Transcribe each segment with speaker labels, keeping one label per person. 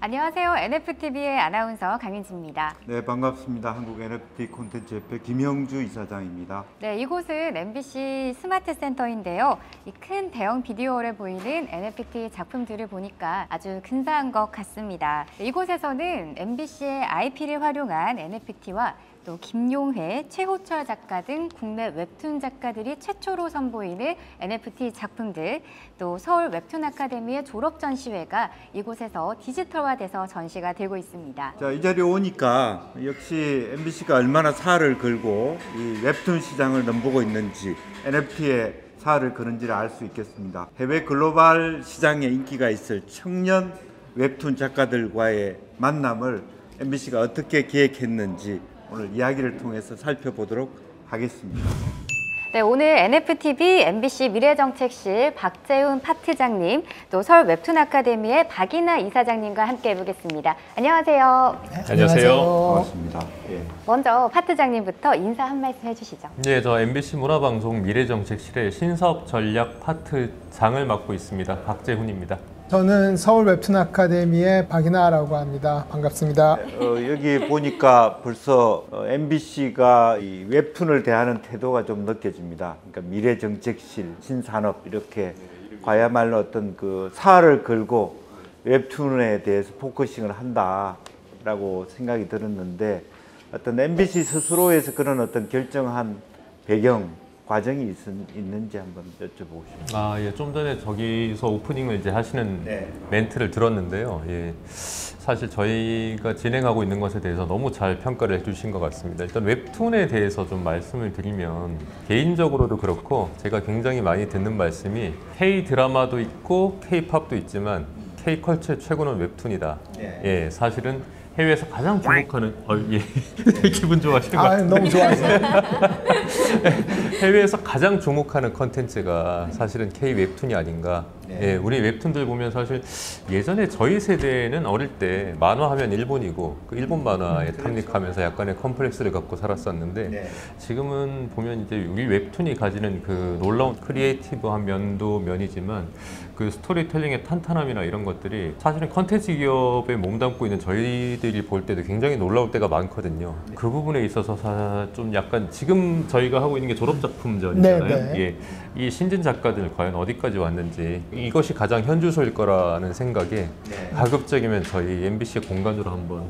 Speaker 1: 안녕하세요. NFTV의 아나운서 강윤지입니다.
Speaker 2: 네, 반갑습니다. 한국 NFT 콘텐츠 협회 김영주 이사장입니다.
Speaker 1: 네, 이곳은 MBC 스마트 센터인데요. 이 큰 대형 비디오홀에 보이는 NFT 작품들을 보니까 아주 근사한 것 같습니다. 이곳에서는 MBC의 IP를 활용한 NFT와 또 김용회, 최호철 작가 등 국내 웹툰 작가들이 최초로 선보이는 NFT 작품들, 또 서울 웹툰 아카데미의 졸업 전시회가 이곳에서 디지털화돼서 전시가 되고 있습니다.
Speaker 2: 자, 이 자리에 오니까 역시 MBC가 얼마나 살을 걸고 이 웹툰 시장을 넘보고 있는지, NFT에 살을 거는지를 알 수 있겠습니다. 해외 글로벌 시장에 인기가 있을 청년 웹툰 작가들과의 만남을 MBC가 어떻게 기획했는지 오늘 이야기를 통해서 살펴보도록 하겠습니다.
Speaker 1: 네, 오늘 NFTV MBC 미래정책실 박재훈 파트장님, 또 서울 웹툰 아카데미의 박이나 이사장님과 함께 해보겠습니다. 안녕하세요.
Speaker 3: 네, 안녕하세요.
Speaker 2: 반갑습니다. 예.
Speaker 1: 먼저 파트장님부터 인사 한 말씀 해주시죠.
Speaker 3: 네, 저 MBC 문화방송 미래정책실의 신사업 전략 파트장을 맡고 있습니다. 박재훈입니다.
Speaker 4: 저는 서울 웹툰 아카데미의 박이나라고 합니다. 반갑습니다.
Speaker 2: 여기 보니까 벌써 MBC가 이 웹툰을 대하는 태도가 좀 느껴집니다. 그러니까 미래정책실, 신산업 이렇게 과야말로 어떤 그 살을 걸고 웹툰에 대해서 포커싱을 한다라고 생각이 들었는데, 어떤 MBC 스스로에서 그런 어떤 결정한 배경 과정이 있는지 한번 여쭤보고 싶습니다.
Speaker 3: 예, 좀 전에 저기서 오프닝을 이제 하시는 멘트를 들었는데요. 예, 사실 저희가 진행하고 있는 것에 대해서 너무 잘 평가를 해주신 것 같습니다. 일단 웹툰에 대해서 좀 말씀을 드리면, 개인적으로도 그렇고 제가 굉장히 많이 듣는 말씀이 K 드라마도 있고 K 팝도 있지만 K 컬처의 최고는 웹툰이다. 예, 사실은 해외에서 가장 주목하는 기분 좋아하시는 것 같아요.
Speaker 4: 너무 좋아하세요.
Speaker 3: 해외에서 가장 주목하는 컨텐츠가 사실은 K 웹툰이 아닌가. 예, 우리 웹툰들 보면 사실 예전에 저희 세대는 어릴 때 만화하면 일본이고 그 일본 만화에 탐닉하면서 약간의 컴플렉스를 갖고 살았었는데, 지금은 보면 이제 우리 웹툰이 가지는 그 놀라운 크리에이티브한 면도 면이지만 그 스토리텔링의 탄탄함이나 이런 것들이 사실은 컨텐츠 기업에 몸담고 있는 저희들이 볼 때도 굉장히 놀라울 때가 많거든요. 그 부분에 있어서 좀 약간 지금 저희가 하고 있는 게 졸업작품전이잖아요. 예, 이 신진 작가들 과연 어디까지 왔는지, 이것이 가장 현주소일 거라는 생각에 가급적이면 저희 MBC 공간으로 한번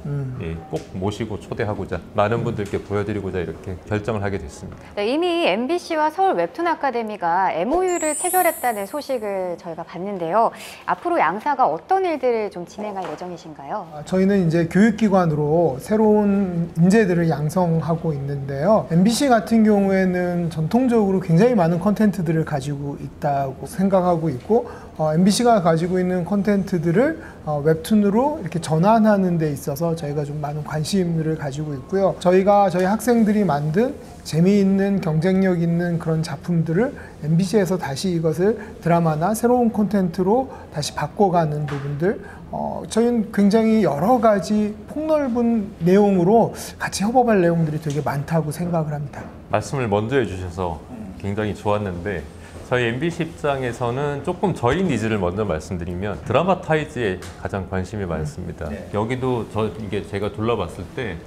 Speaker 3: 꼭 모시고 초대하고자, 많은 분들께 보여드리고자 이렇게 결정을 하게 됐습니다.
Speaker 1: 네, 이미 MBC와 서울 웹툰 아카데미가 MOU를 체결했다는 소식을 저희가 봤는데요. 앞으로 양사가 어떤 일들을 좀 진행할 예정이신가요?
Speaker 4: 저희는 이제 교육기관으로 새로운 인재들을 양성하고 있는데요. MBC 같은 경우에는 전통적으로 굉장히 많은 콘텐츠들을 가지고 있다고 생각하고 있고, MBC가 가지고 있는 콘텐츠들을 웹툰으로 이렇게 전환하는 데 있어서 저희가 좀 많은 관심을 가지고 있고요. 저희 학생들이 만든 재미있는 경쟁력 있는 그런 작품들을 MBC에서 다시 이것을 드라마나 새로운 콘텐츠로 다시 바꿔가는 부분들, 저희는 굉장히 여러 가지 폭넓은 내용으로 같이 협업할 내용들이 되게 많다고 생각을 합니다.
Speaker 3: 말씀을 먼저 해주셔서 굉장히 좋았는데, 저희 MBC 입장에서는 조금 저희 니즈를 먼저 말씀드리면 드라마타이즈에 가장 관심이 많습니다. 여기도 이게 제가 둘러봤을 때,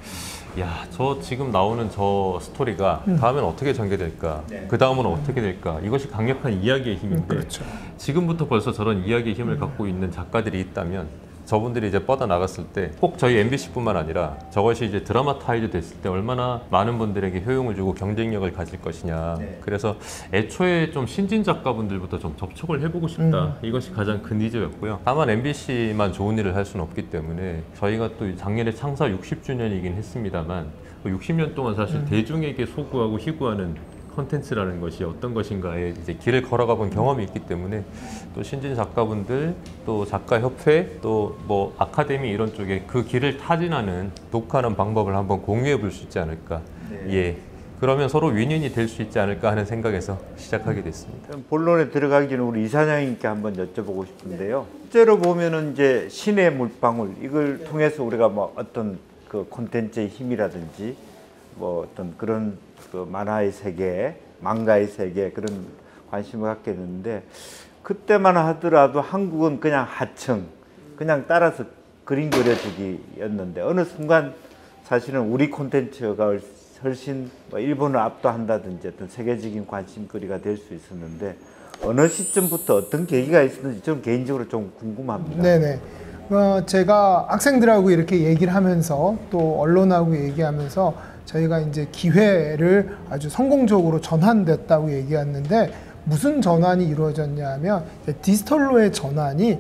Speaker 3: 저 지금 나오는 저 스토리가 다음엔 어떻게 전개될까, 그 다음은 어떻게 될까, 이것이 강력한 이야기의 힘인데,
Speaker 4: 그렇죠.
Speaker 3: 지금부터 벌써 저런 이야기의 힘을 갖고 있는 작가들이 있다면 저분들이 이제 뻗어나갔을 때 꼭 저희 MBC뿐만 아니라 저것이 이제 드라마타이즈 됐을 때 얼마나 많은 분들에게 효용을 주고 경쟁력을 가질 것이냐. 그래서 애초에 좀 신진 작가분들부터 좀 접촉을 해보고 싶다. 이것이 가장 큰 니즈였고요. 다만 MBC만 좋은 일을 할 수는 없기 때문에 저희가 또 작년에 창사 60주년이긴 했습니다만 60년 동안 사실 대중에게 소구하고 희구하는 콘텐츠라는 것이 어떤 것인가에 이제 길을 걸어가 본 경험이 있기 때문에, 또 신진 작가분들, 또 작가협회, 또 뭐 아카데미 이런 쪽에 그 길을 타진하는 독하는 방법을 한번 공유해 볼 수 있지 않을까. 예, 그러면 서로 윈윈이 될 수 있지 않을까 하는 생각에서 시작하게 됐습니다.
Speaker 2: 본론에 들어가기 전에 우리 이사장님께 한번 여쭤보고 싶은데요. 실제로 보면은 이제 신의 물방울, 이걸 통해서 우리가 뭐 어떤 그 콘텐츠의 힘이라든지 뭐 어떤 그런 그 만화의 세계, 망가의 세계, 그런 관심을 갖게 됐는데, 그때만 하더라도 한국은 그냥 하청, 그냥 따라서 그림 그려주기였는데 어느 순간 사실은 우리 콘텐츠가 훨씬 일본을 압도한다든지 어떤 세계적인 관심거리가 될 수 있었는데 어느 시점부터 어떤 계기가 있었는지 좀 개인적으로 좀 궁금합니다.
Speaker 4: 네네. 제가 학생들하고 이렇게 얘기를 하면서 또 언론하고 얘기하면서 저희가 이제 기회를 아주 성공적으로 전환됐다고 얘기했는데 무슨 전환이 이루어졌냐 하면 디지털로의 전환이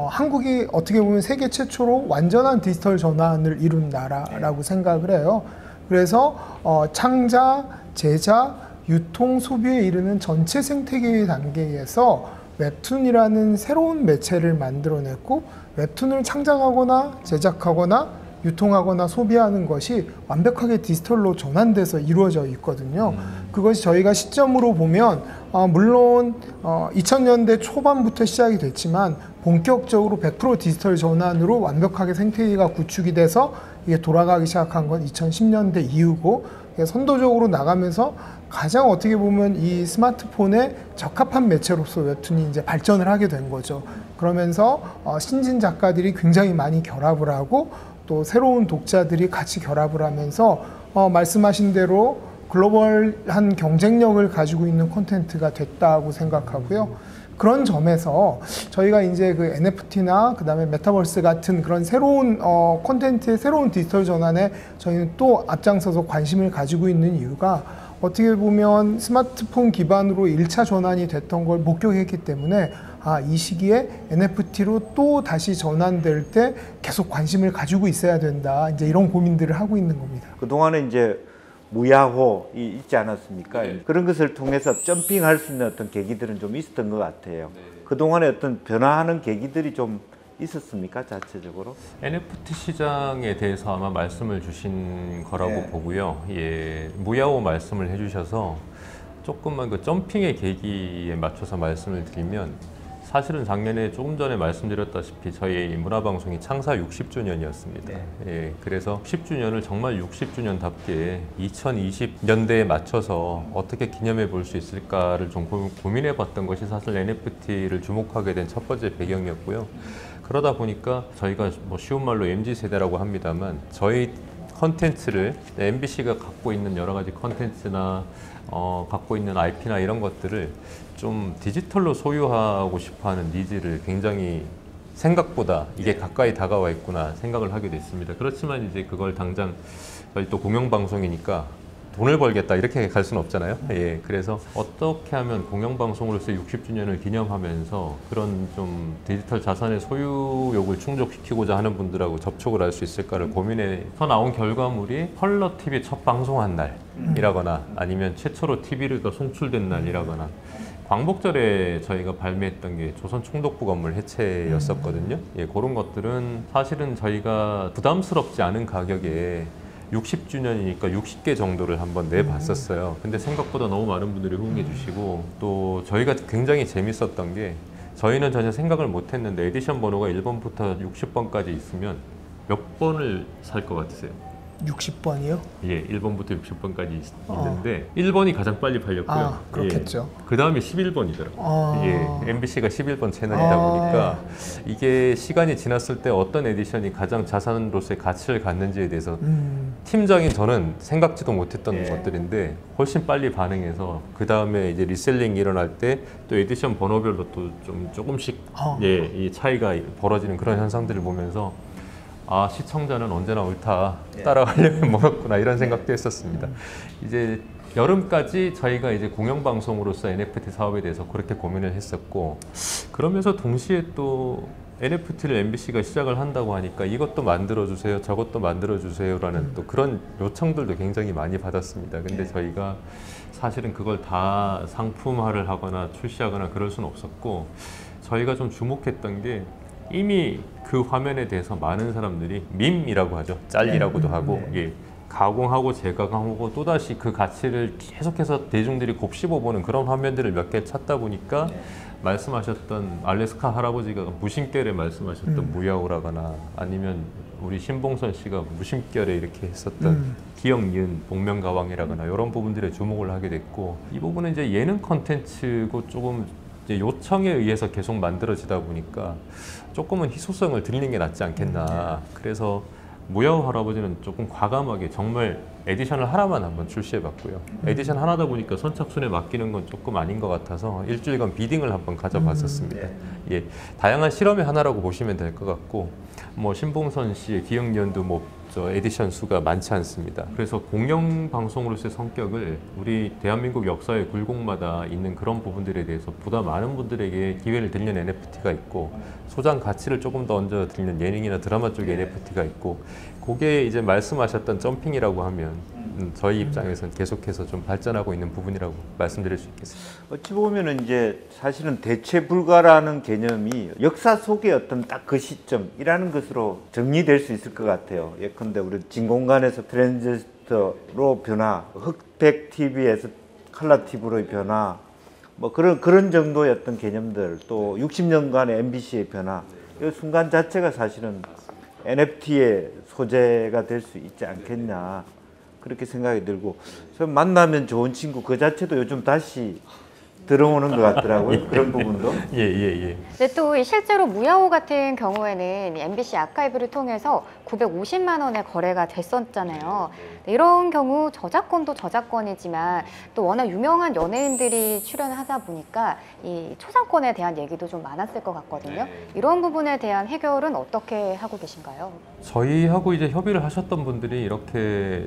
Speaker 4: 한국이 어떻게 보면 세계 최초로 완전한 디지털 전환을 이룬 나라라고 생각을 해요. 그래서 창작, 제작, 유통, 소비에 이르는 전체 생태계의 단계에서 웹툰이라는 새로운 매체를 만들어냈고 웹툰을 창작하거나 제작하거나 유통하거나 소비하는 것이 완벽하게 디지털로 전환돼서 이루어져 있거든요. 그것이 저희가 시점으로 보면 물론 2000년대 초반부터 시작이 됐지만 본격적으로 100% 디지털 전환으로 완벽하게 생태계가 구축이 돼서 이게 돌아가기 시작한 건 2010년대 이후고 선도적으로 나가면서 가장 어떻게 보면 이 스마트폰에 적합한 매체로서 웹툰이 이제 발전을 하게 된 거죠. 그러면서 신진 작가들이 굉장히 많이 결합을 하고 또 새로운 독자들이 같이 결합을 하면서 말씀하신 대로 글로벌한 경쟁력을 가지고 있는 콘텐츠가 됐다고 생각하고요. 그런 점에서 저희가 이제 그 NFT나 그다음에 메타버스 같은 그런 새로운 콘텐츠의 새로운 디지털 전환에 저희는 또 앞장서서 관심을 가지고 있는 이유가 어떻게 보면 스마트폰 기반으로 1차 전환이 됐던 걸 목격했기 때문에 이 시기에 NFT로 또 다시 전환될 때 계속 관심을 가지고 있어야 된다. 이제 이런 고민들을 하고 있는 겁니다.
Speaker 2: 그동안에 이제 무야호이 있지 않았습니까? 네. 그런 것을 통해서 점핑할 수 있는 어떤 계기들은 좀 있었던 것 같아요. 네. 그동안에 어떤 변화하는 계기들이 좀 있었습니까? 자체적으로?
Speaker 3: NFT 시장에 대해서 아마 말씀을 주신 거라고 보고요. 예, 무야호 말씀을 해주셔서 조금만 그 점핑의 계기에 맞춰서 말씀을 드리면 사실은 작년에 조금 전에 말씀드렸다시피 저희 문화방송이 창사 60주년이었습니다. 예, 그래서 10주년을 정말 60주년답게 2020년대에 맞춰서 어떻게 기념해 볼 수 있을까를 좀 고민해 봤던 것이 사실 NFT를 주목하게 된 첫 번째 배경이었고요. 그러다 보니까 저희가 뭐 쉬운 말로 MZ세대라고 합니다만 저희 컨텐츠를 MBC가 갖고 있는 여러 가지 컨텐츠나 갖고 있는 IP나 이런 것들을 좀 디지털로 소유하고 싶어하는 니즈를 굉장히 생각보다 이게 가까이 다가와 있구나 생각을 하게 됐습니다. 그렇지만 이제 그걸 당장 저희 또 공영방송이니까 돈을 벌겠다 이렇게 갈 수는 없잖아요. 예, 그래서 어떻게 하면 공영방송으로서 60주년을 기념하면서 그런 좀 디지털 자산의 소유욕을 충족시키고자 하는 분들하고 접촉을 할 수 있을까를 고민해서 나온 결과물이 펄러 TV 첫 방송한 날이라거나 아니면 최초로 TV가 송출된 날이라거나 광복절에 저희가 발매했던 게 조선 총독부 건물 해체였었거든요. 예, 그런 것들은 사실은 저희가 부담스럽지 않은 가격에 60주년이니까 60개 정도를 한번 내봤었어요. 근데 생각보다 너무 많은 분들이 호응해 주시고 또 저희가 굉장히 재밌었던 게 저희는 전혀 생각을 못 했는데 에디션 번호가 1번부터 60번까지 있으면 몇 번을 살 것 같으세요?
Speaker 4: 60번이요?
Speaker 3: 예, 1번부터 60번까지 있는데 1번이 가장 빨리 팔렸고요.
Speaker 4: 그렇겠죠.
Speaker 3: 예, 그 다음에 11번이더라고요. 예, MBC가 11번 채널이다 보니까 이게 시간이 지났을 때 어떤 에디션이 가장 자산으로서의 가치를 갖는지에 대해서 팀장인 저는 생각지도 못했던 것들인데 훨씬 빨리 반응해서 그 다음에 이제 리셀링이 일어날 때 또 에디션 번호별로 또 좀 조금씩 예, 이 차이가 벌어지는 그런 현상들을 보면서 시청자는 언제나 옳다, 따라가려면 멀었구나 이런 생각도 했었습니다. 이제 여름까지 저희가 이제 공영방송으로서 NFT 사업에 대해서 그렇게 고민을 했었고 그러면서 동시에 또 NFT를 MBC가 시작을 한다고 하니까 이것도 만들어주세요, 저것도 만들어주세요라는 또 그런 요청들도 굉장히 많이 받았습니다. 근데 저희가 사실은 그걸 다 상품화를 하거나 출시하거나 그럴 수는 없었고 저희가 좀 주목했던 게 이미 그 화면에 대해서 많은 사람들이 밈이라고 하죠. 짤이라고도 하고 예, 가공하고 재가공하고 또다시 그 가치를 계속해서 대중들이 곱씹어보는 그런 화면들을 몇 개 찾다 보니까 말씀하셨던 알래스카 할아버지가 무심결에 말씀하셨던 무야호라거나 아니면 우리 신봉선 씨가 무심결에 이렇게 했었던 기억, 니은, 복면가왕이라거나 이런 부분들에 주목을 하게 됐고 이 부분은 이제 예능 컨텐츠고 조금 이제 요청에 의해서 계속 만들어지다 보니까 조금은 희소성을 드리는 게 낫지 않겠나. 그래서 무야호 할아버지는 조금 과감하게 정말 에디션을 하나만 한번 출시해봤고요. 에디션 하나다 보니까 선착순에 맡기는 건 조금 아닌 것 같아서 일주일간 비딩을 한번 가져봤었습니다. 예, 다양한 실험의 하나라고 보시면 될 것 같고, 뭐 신봉선 씨의 기억연도 저 에디션 수가 많지 않습니다. 그래서 공영 방송으로서의 성격을 우리 대한민국 역사의 굴곡마다 있는 그런 부분들에 대해서 보다 많은 분들에게 기회를 드리는 NFT가 있고, 소장 가치를 조금 더 얹어 드리는 예능이나 드라마 쪽의 NFT가 있고, 그게 이제 말씀하셨던 점핑이라고 하면 저희 입장에서는 계속해서 좀 발전하고 있는 부분이라고 말씀드릴 수 있겠습니다.
Speaker 2: 어찌 보면은 이제 사실은 대체 불가라는 개념이 역사 속의 어떤 딱 그 시점이라는 것으로 정리될 수 있을 것 같아요. 예컨대 우리 진공관에서 트랜지스터로 변화, 흑백 TV에서 컬러 TV로의 변화, 뭐 그런 정도의 어떤 개념들, 또 60년간의 MBC의 변화, 이 순간 자체가 사실은 NFT의 소재가 될 수 있지 않겠냐, 그렇게 생각이 들고, 만나면 좋은 친구 그 자체도 요즘 다시 들어오는 것 같더라고요. 그런 부분도.
Speaker 3: 예.
Speaker 1: 근데 또 실제로 무야호 같은 경우에는 MBC 아카이브를 통해서 950만 원의 거래가 됐었잖아요. 이런 경우 저작권도 저작권이지만 또 워낙 유명한 연예인들이 출연하다 보니까 이 초상권에 대한 얘기도 좀 많았을 것 같거든요. 이런 부분에 대한 해결은 어떻게 하고 계신가요?
Speaker 3: 저희하고 이제 협의를 하셨던 분들이 이렇게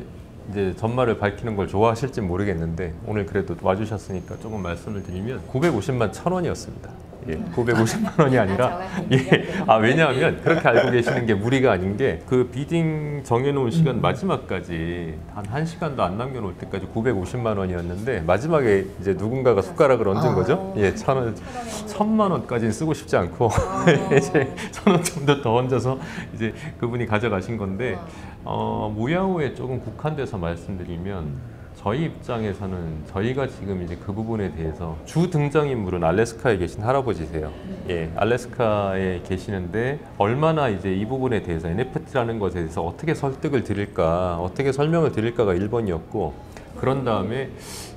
Speaker 3: 이제 전말을 밝히는 걸 좋아하실지 모르겠는데, 오늘 그래도 와주셨으니까 조금 말씀을 드리면 950만 1,000원이었습니다. 예, 950만 원이 아니라, 왜냐하면 그렇게 알고 계시는 게 무리가 아닌 게, 그 비딩 정해놓은 시간 마지막까지 한 1시간도 안 남겨놓을 때까지 950만 원이었는데, 마지막에 이제 누군가가 숟가락을 얹은 거죠. 예, 1,000만 원까지는 쓰고 싶지 않고 이제 1,000원 정도 더 얹어서 이제 그분이 가져가신 건데, 무야호에 조금 국한돼서 말씀드리면, 저희 입장에서는 저희가 지금 이제 그 부분에 대해서 주 등장인물은 알래스카에 계신 할아버지세요. 예, 알래스카에 계시는데 얼마나 이제 이 부분에 대해서 NFT라는 것에 대해서 어떻게 설득을 드릴까, 어떻게 설명을 드릴까가 1번이었고, 그런 다음에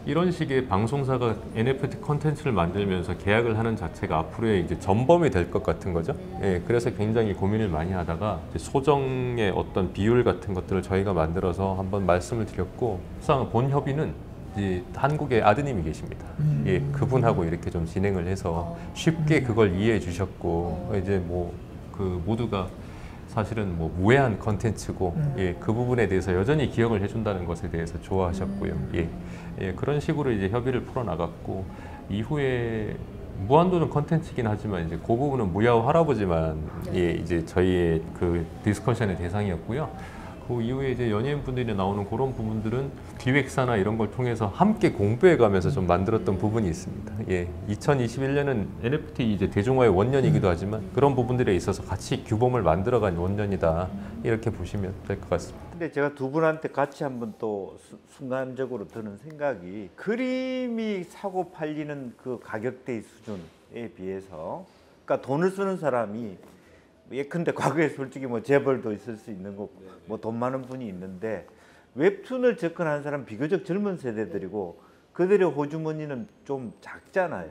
Speaker 3: 이런 식의 방송사가 NFT 컨텐츠를 만들면서 계약을 하는 자체가 앞으로의 이제 전범이 될 것 같은 거죠. 예, 그래서 굉장히 고민을 많이 하다가 이제 소정의 어떤 비율 같은 것들을 저희가 만들어서 한번 말씀을 드렸고, 항상 본 협의는 이제 한국에 아드님이 계십니다. 예, 그분하고 이렇게 좀 진행을 해서 쉽게 그걸 이해해 주셨고, 이제 뭐 그 모두가 사실은 뭐 무해한 컨텐츠고, 예, 그 부분에 대해서 여전히 기억을 해준다는 것에 대해서 좋아하셨고요. 예, 그런 식으로 이제 협의를 풀어나갔고, 이후에 무한도전 컨텐츠이긴 하지만 이제 그 부분은 무야호 할아버지만 예, 이제 저희의 그 디스커션의 대상이었고요. 그 이후에 이제 연예인분들이 나오는 그런 부분들은 기획사나 이런 걸 통해서 함께 공부해가면서 좀 만들었던 부분이 있습니다. 예, 2021년은 NFT 이제 대중화의 원년이기도 하지만 그런 부분들에 있어서 같이 규범을 만들어간 원년이다, 이렇게 보시면 될 것 같습니다.
Speaker 2: 근데 제가 두 분한테 같이 한번 또 순간적으로 드는 생각이, 그림이 사고 팔리는 그 가격대의 수준에 비해서, 그러니까 돈을 쓰는 사람이, 예컨대 과거에 솔직히 뭐 재벌도 있을 수 있는 거고, 뭐 돈 많은 분이 있는데, 웹툰을 접근하는 사람 비교적 젊은 세대들이고 그들의 호주머니는 좀 작잖아요.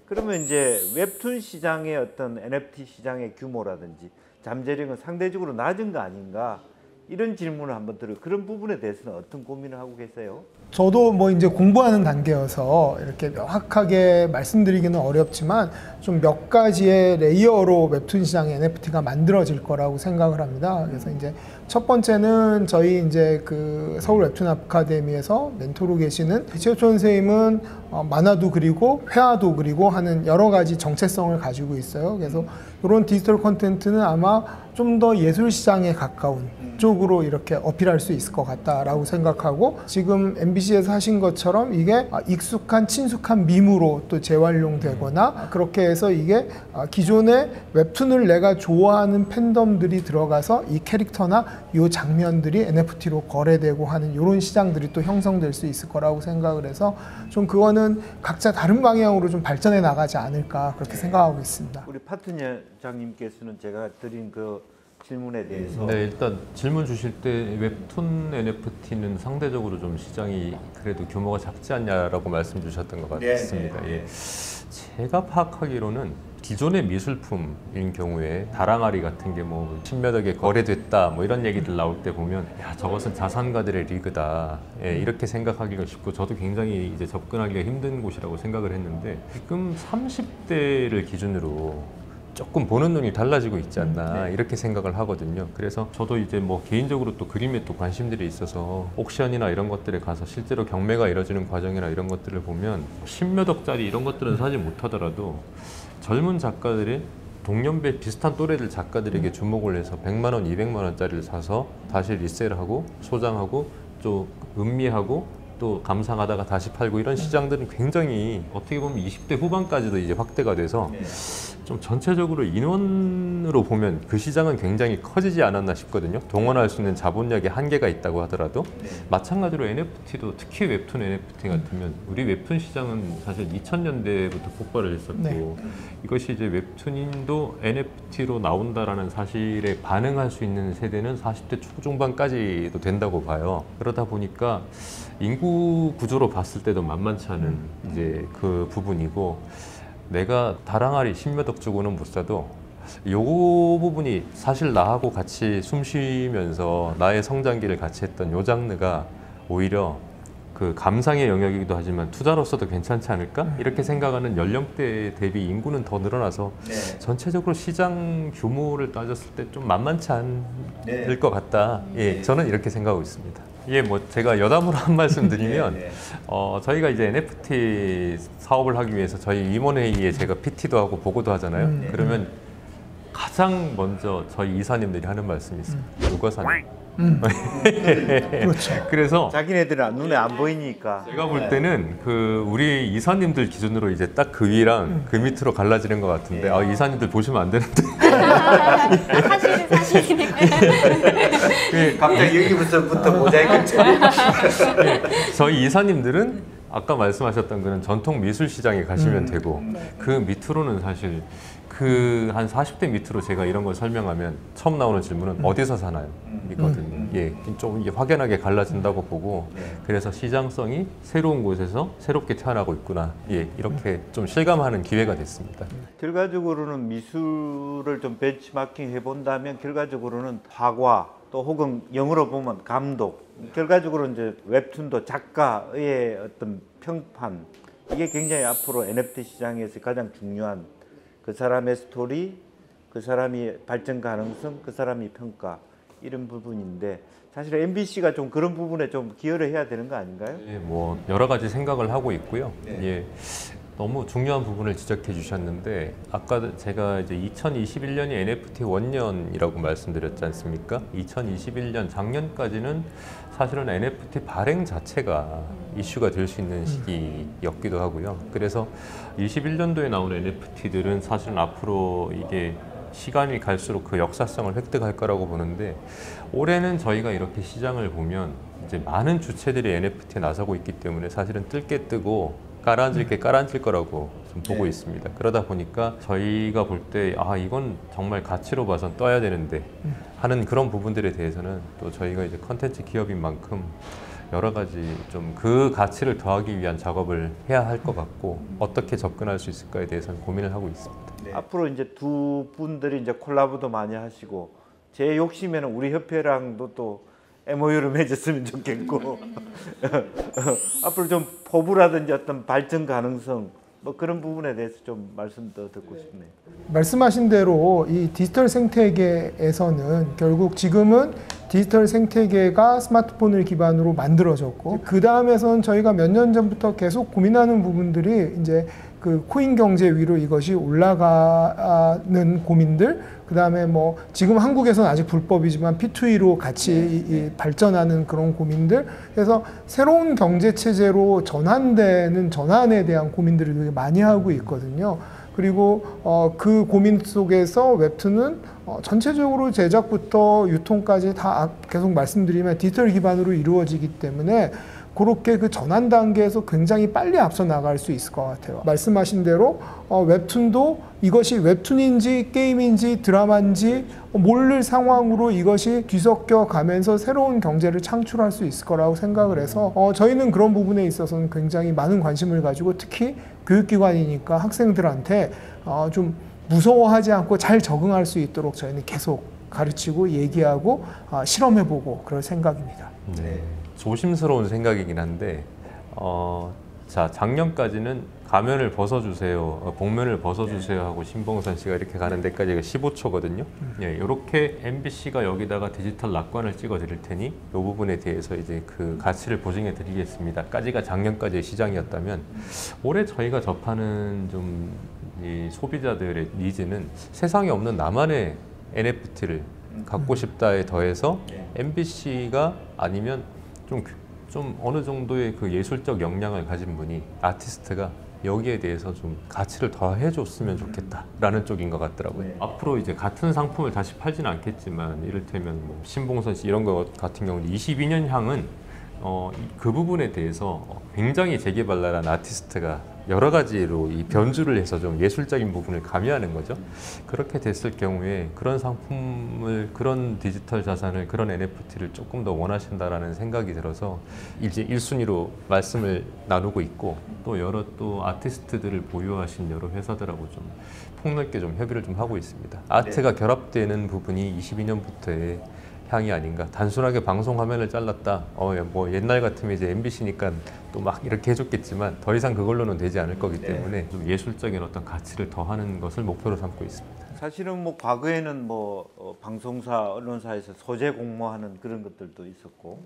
Speaker 2: 그러면 이제 웹툰 시장의 어떤 NFT 시장의 규모라든지 잠재력은 상대적으로 낮은 거 아닌가, 이런 질문을 한번 드려요. 그런 부분에 대해서는 어떤 고민을 하고 계세요?
Speaker 4: 저도 뭐 이제 공부하는 단계여서 이렇게 명확하게 말씀드리기는 어렵지만 좀 몇 가지의 레이어로 웹툰 시장의 NFT가 만들어질 거라고 생각을 합니다. 그래서 이제 첫 번째는 저희 이제 그 서울 웹툰 아카데미에서 멘토로 계시는 최효천 선생님은 만화도 그리고 회화도 그리고 하는 여러 가지 정체성을 가지고 있어요. 그래서 이런 디지털 콘텐츠는 아마 좀 더 예술 시장에 가까운 쪽으로 이렇게 어필할 수 있을 것 같다라고 생각하고, 지금 MBC에서 하신 것처럼 이게 익숙한 친숙한 밈으로 또 재활용되거나, 그렇게 해서 이게 기존의 웹툰을 내가 좋아하는 팬덤들이 들어가서 이 캐릭터나 이 장면들이 NFT로 거래되고 하는 이런 시장들이 또 형성될 수 있을 거라고 생각을 해서, 좀 그거는 각자 다른 방향으로 좀 발전해 나가지 않을까, 그렇게 생각하고 있습니다.
Speaker 2: 우리 파트너장님께서는 제가 드린 그 질문에 대해서.
Speaker 3: 네, 일단 질문 주실 때 웹툰 NFT는 상대적으로 좀 시장이 그래도 규모가 작지 않냐라고 말씀 주셨던 것 같습니다. 예. 제가 파악하기로는 기존의 미술품인 경우에 다랑아리 같은 게 뭐 10몇 억에 거래됐다 뭐 이런 얘기들 나올 때 보면 야 저것은 자산가들의 리그다 이렇게 생각하기가 쉽고 저도 굉장히 이제 접근하기가 힘든 곳이라고 생각을 했는데 지금 30대를 기준으로 조금 보는 눈이 달라지고 있지 않나 이렇게 생각을 하거든요. 그래서 저도 이제 뭐 개인적으로 또 그림에 또 관심들이 있어서 옥션이나 이런 것들에 가서 실제로 경매가 이루어지는 과정이나 이런 것들을 보면 10몇 억짜리 이런 것들은 사지 못하더라도 젊은 작가들의 동년배 비슷한 또래들 작가들에게 주목을 해서 100만 원, 200만 원짜리를 사서 다시 리셀하고 소장하고 또 음미하고 또 감상하다가 다시 팔고 이런 시장들은 굉장히 어떻게 보면 20대 후반까지도 이제 확대가 돼서 좀 전체적으로 인원으로 보면 그 시장은 굉장히 커지지 않았나 싶거든요. 동원할 수 있는 자본력에 한계가 있다고 하더라도 마찬가지로 NFT도 특히 웹툰 NFT 같으면 우리 웹툰 시장은 사실 2000년대부터 폭발을 했었고 이것이 이제 웹툰인도 NFT로 나온다라는 사실에 반응할 수 있는 세대는 40대 초중반까지도 된다고 봐요. 그러다 보니까 인구 구조로 봤을 때도 만만치 않은 이제 그 부분이고 내가 다랑아리 10몇 억 주고는 못 사도 요 부분이 사실 나하고 같이 숨 쉬면서 나의 성장기를 같이 했던 요 장르가 오히려 그 감상의 영역이기도 하지만 투자로서도 괜찮지 않을까? 이렇게 생각하는 연령대 대비 인구는 더 늘어나서 전체적으로 시장 규모를 따졌을 때 좀 만만치 않을 것 같다. 예, 저는 이렇게 생각하고 있습니다. 예, 뭐 제가 여담으로 한 말씀 드리면 저희가 이제 NFT 사업을 하기 위해서 저희 임원회의에 제가 PT도 하고 보고도 하잖아요. 그러면 가장 먼저 저희 이사님들이 하는 말씀이 있어요. 누가 사냐?
Speaker 4: 그렇죠.
Speaker 3: 그래서
Speaker 2: 자기네들은 눈에 안 보이니까.
Speaker 3: 제가 볼 때는 그 우리 이사님들 기준으로 이제 딱 그 위랑 그 밑으로 갈라지는 것 같은데 아, 이사님들 보시면 안 되는데
Speaker 1: 사실은 사실이니까.
Speaker 2: 갑자기 여기부터 모자이크
Speaker 3: 저희 이사님들은 아까 말씀하셨던 그런 전통 미술 시장에 가시면 되고 그 밑으로는 사실 그 한 40대 밑으로 제가 이런 걸 설명하면 처음 나오는 질문은 어디서 사나요? 이거든요. 예, 좀 이게 확연하게 갈라진다고 보고 그래서 시장성이 새로운 곳에서 새롭게 태어나고 있구나. 예, 이렇게 좀 실감하는 기회가 됐습니다.
Speaker 2: 결과적으로는 미술을 좀 벤치마킹 해본다면 결과적으로는 화과 또 혹은 영어로 보면 감독 결과적으로 이제 웹툰도 작가의 어떤 평판 이게 굉장히 앞으로 NFT 시장에서 가장 중요한 그 사람의 스토리, 그 사람이 발전 가능성, 그 사람이 평가 이런 부분인데 사실 MBC가 좀 그런 부분에 좀 기여를 해야 되는 거 아닌가요?
Speaker 3: 예, 뭐 여러 가지 생각을 하고 있고요. 예, 너무 중요한 부분을 지적해 주셨는데 아까 제가 이제 2021년이 NFT 원년이라고 말씀드렸지 않습니까? 2021년 작년까지는 사실은 NFT 발행 자체가 이슈가 될 수 있는 시기였기도 하고요. 그래서 21년도에 나온 NFT들은 사실은 앞으로 이게 시간이 갈수록 그 역사성을 획득할 거라고 보는데 올해는 저희가 이렇게 시장을 보면 이제 많은 주체들이 NFT에 나서고 있기 때문에 사실은 뜰게 뜨고 깔아앉을 게 깔아앉을 거라고 좀 보고 있습니다. 그러다 보니까 저희가 볼 때 아 이건 정말 가치로 봐선 떠야 되는데 하는 그런 부분들에 대해서는 또 저희가 이제 컨텐츠 기업인 만큼 여러 가지 좀 그 가치를 더하기 위한 작업을 해야 할 것 같고 어떻게 접근할 수 있을까에 대해서는 고민을 하고 있습니다.
Speaker 2: 앞으로 이제 두 분들이 이제 콜라보도 많이 하시고 제 욕심에는 우리 협회랑도 또 MOU를 맺었으면 좋겠고 앞으로 좀 포부라든지 어떤 발전 가능성 뭐 그런 부분에 대해서 좀 말씀 더 듣고 싶네요.
Speaker 4: 말씀하신 대로 이 디지털 생태계에서는 결국 지금은 디지털 생태계가 스마트폰을 기반으로 만들어졌고 그 다음에선 저희가 몇 년 전부터 계속 고민하는 부분들이 이제 그 코인 경제 위로 이것이 올라가는 고민들 그 다음에 뭐 지금 한국에서는 아직 불법이지만 P2E로 같이 발전하는 그런 고민들 그래서 새로운 경제 체제로 전환되는 전환에 대한 고민들을 되게 많이 하고 있거든요. 그리고 그 고민 속에서 웹툰은 전체적으로 제작부터 유통까지 다 계속 말씀드리면 디지털 기반으로 이루어지기 때문에 그렇게 그 전환 단계에서 굉장히 빨리 앞서 나갈 수 있을 것 같아요. 말씀하신 대로 웹툰도 이것이 웹툰인지 게임인지 드라마인지 모를 상황으로 이것이 뒤섞여 가면서 새로운 경제를 창출할 수 있을 거라고 생각을 해서 저희는 그런 부분에 있어서는 굉장히 많은 관심을 가지고 특히 교육기관이니까 학생들한테 좀 무서워하지 않고 잘 적응할 수 있도록 저희는 계속 가르치고 얘기하고 실험해보고 그럴 생각입니다.
Speaker 3: 네. 조심스러운 생각이긴 한데 자 작년까지는 가면을 벗어주세요, 복면을 벗어주세요 하고 신봉선 씨가 이렇게 가는 데까지가 15초거든요. 예, 이렇게 MBC가 여기다가 디지털 낙관을 찍어 드릴 테니 이 부분에 대해서 이제 그 가치를 보증해 드리겠습니다.까지가 작년까지의 시장이었다면 올해 저희가 접하는 좀 이 소비자들의 니즈는 세상에 없는 나만의 NFT를 갖고 싶다에 더해서 MBC가 아니면 좀 어느 정도의 그 예술적 역량을 가진 분이 아티스트가 여기에 대해서 좀 가치를 더 해줬으면 좋겠다라는 쪽인 것 같더라고요. 앞으로 이제 같은 상품을 다시 팔지는 않겠지만 이를테면 뭐 신봉선 씨 이런 것 같은 경우는 22년 향은 그 부분에 대해서 굉장히 재개발랄한 아티스트가 여러 가지로 이 변주를 해서 좀 예술적인 부분을 가미하는 거죠. 그렇게 됐을 경우에 그런 상품을, 그런 디지털 자산을, 그런 NFT를 조금 더 원하신다라는 생각이 들어서 이제 1순위로 말씀을 나누고 있고 또 여러 또 아티스트들을 보유하신 여러 회사들하고 좀 폭넓게 좀 협의를 좀 하고 있습니다. 아트가 결합되는 부분이 22년부터의 향이 아닌가. 단순하게 방송 화면을 잘랐다. 뭐 옛날 같으면 이제 MBC니까 또 막 이렇게 해줬겠지만 더 이상 그걸로는 되지 않을 거기 때문에 좀 예술적인 어떤 가치를 더하는 것을 목표로 삼고 있습니다.
Speaker 2: 사실은 뭐 과거에는 뭐 방송사, 언론사에서 소재 공모하는 그런 것들도 있었고,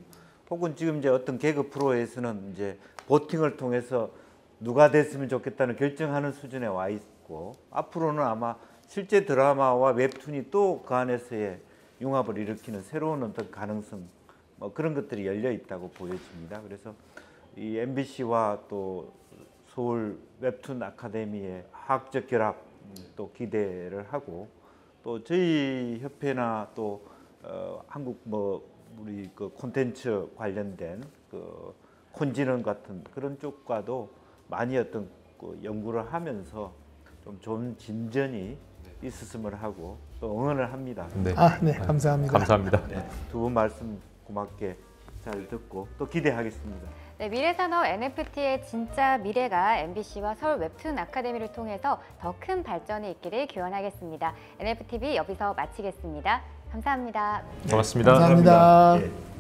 Speaker 2: 혹은 지금 이제 어떤 개그 프로에서는 이제 보팅을 통해서 누가 됐으면 좋겠다는 결정하는 수준에 와 있고, 앞으로는 아마 실제 드라마와 웹툰이 또 그 안에서의 융합을 일으키는 새로운 어떤 가능성, 뭐 그런 것들이 열려 있다고 보여집니다. 그래서 이 MBC와 또 서울 웹툰 아카데미의 화학적 결합 또 기대를 하고, 또 저희 협회나 또 한국 뭐 우리 그 콘텐츠 관련된 그 콘지능 같은 그런 쪽과도 많이 어떤 그 연구를 하면서 좀 좋은 진전이 있었음을 하고 또 응원을 합니다.
Speaker 3: 네.
Speaker 4: 네, 감사합니다.
Speaker 3: 감사합니다.
Speaker 2: 두 분 말씀 고맙게 잘 듣고 또 기대하겠습니다.
Speaker 1: 네, 미래산업 NFT의 진짜 미래가 MBC와 서울 웹툰 아카데미를 통해서 더 큰 발전이 있기를 기원하겠습니다. NFTV 여기서 마치겠습니다. 감사합니다.
Speaker 3: 고맙습니다.
Speaker 4: 감사합니다.
Speaker 2: 예.